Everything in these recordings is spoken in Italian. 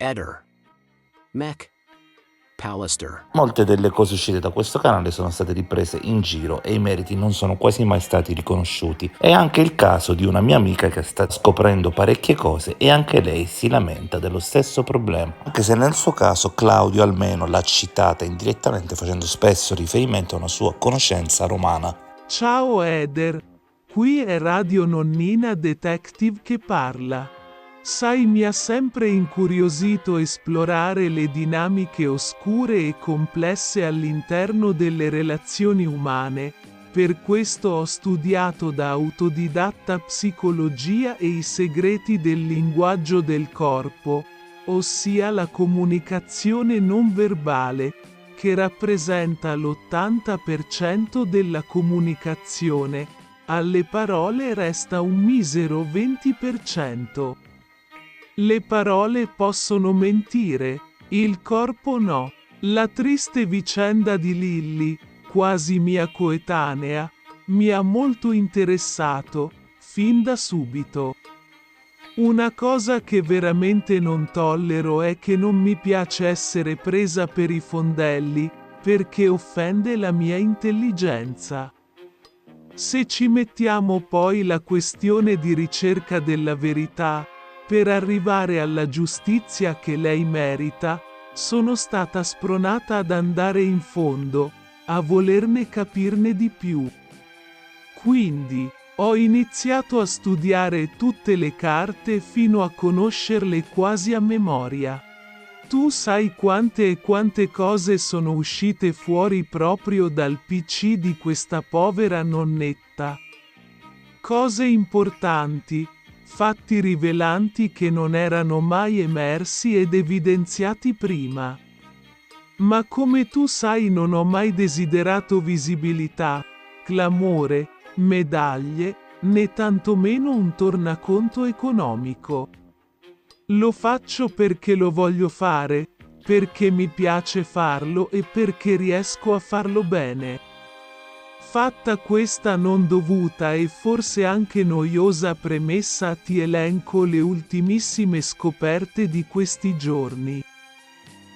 Eder, Mech, Pallister. Molte delle cose uscite da questo canale sono state riprese in giro e i meriti non sono quasi mai stati riconosciuti. È anche il caso di una mia amica che sta scoprendo parecchie cose e anche lei si lamenta dello stesso problema, anche se nel suo caso Claudio almeno l'ha citata indirettamente facendo spesso riferimento a una sua conoscenza romana. Ciao Eder, qui è Radio Nonnina Detective che parla. Sai, mi ha sempre incuriosito esplorare le dinamiche oscure e complesse all'interno delle relazioni umane, per questo ho studiato da autodidatta psicologia e i segreti del linguaggio del corpo, ossia la comunicazione non verbale, che rappresenta l'80% della comunicazione. Alle parole resta un misero 20%. Le parole possono mentire, il corpo no. La triste vicenda di Lilly, quasi mia coetanea, mi ha molto interessato, fin da subito. Una cosa che veramente non tollero è che non mi piace essere presa per i fondelli, perché offende la mia intelligenza. Se ci mettiamo poi la questione di ricerca della verità, per arrivare alla giustizia che lei merita, sono stata spronata ad andare in fondo, a volerne capirne di più. Quindi, ho iniziato a studiare tutte le carte fino a conoscerle quasi a memoria. Tu sai quante e quante cose sono uscite fuori proprio dal PC di questa povera nonnetta. Cose importanti, fatti rivelanti che non erano mai emersi ed evidenziati prima. Ma come tu sai non ho mai desiderato visibilità, clamore, medaglie, né tantomeno un tornaconto economico. Lo faccio perché lo voglio fare, perché mi piace farlo e perché riesco a farlo bene. Fatta questa non dovuta e forse anche noiosa premessa, ti elenco le ultimissime scoperte di questi giorni.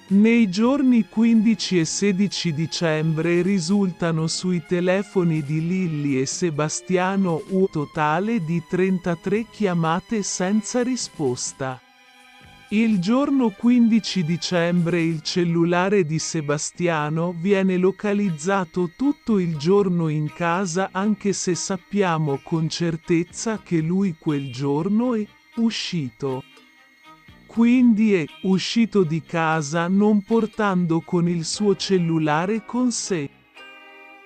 Nei giorni 15 e 16 dicembre risultano sui telefoni di Lilly e Sebastiano un totale di 33 chiamate senza risposta. Il giorno 15 dicembre il cellulare di Sebastiano viene localizzato tutto il giorno in casa, anche se sappiamo con certezza che lui quel giorno è uscito. Quindi è uscito di casa non portando con il suo cellulare con sé.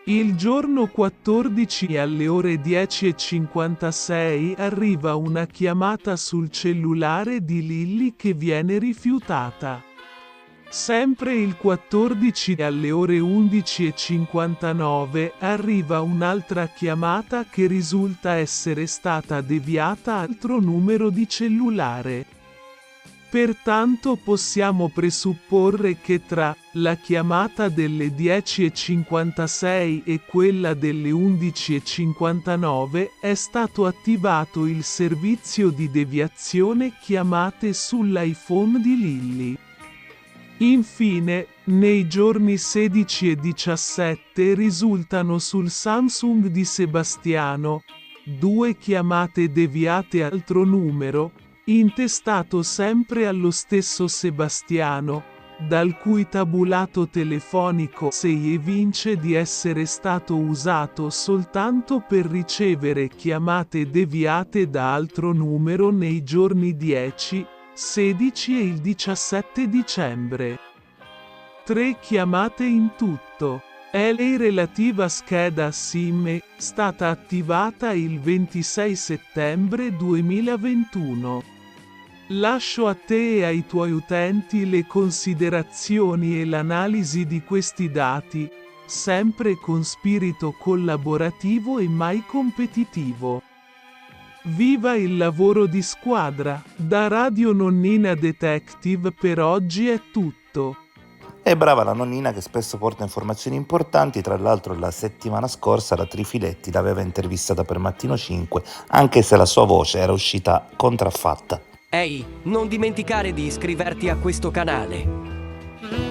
Il giorno 14 alle ore 10:56 arriva una chiamata sul cellulare di Lilly che viene rifiutata. Sempre il 14 alle ore 11:59 arriva un'altra chiamata che risulta essere stata deviata a altro numero di cellulare. Pertanto possiamo presupporre che tra la chiamata delle 10:56 e quella delle 11:59 è stato attivato il servizio di deviazione chiamate sull'iPhone di Lilly. Infine, nei giorni 16 e 17 risultano sul Samsung di Sebastiano 2 chiamate deviate a altro numero, intestato sempre allo stesso Sebastiano, dal cui tabulato telefonico si evince di essere stato usato soltanto per ricevere chiamate deviate da altro numero nei giorni 10, 16 e il 17 dicembre. 3 chiamate in tutto. È la relativa scheda SIM è stata attivata il 26 settembre 2021. Lascio a te e ai tuoi utenti le considerazioni e l'analisi di questi dati, sempre con spirito collaborativo e mai competitivo. Viva il lavoro di squadra! Da Radio Nonnina Detective per oggi è tutto. È brava la nonnina che spesso porta informazioni importanti, tra l'altro la settimana scorsa la Trifiletti l'aveva intervistata per Mattino 5, anche se la sua voce era uscita contraffatta. Ehi, non dimenticare di iscriverti a questo canale.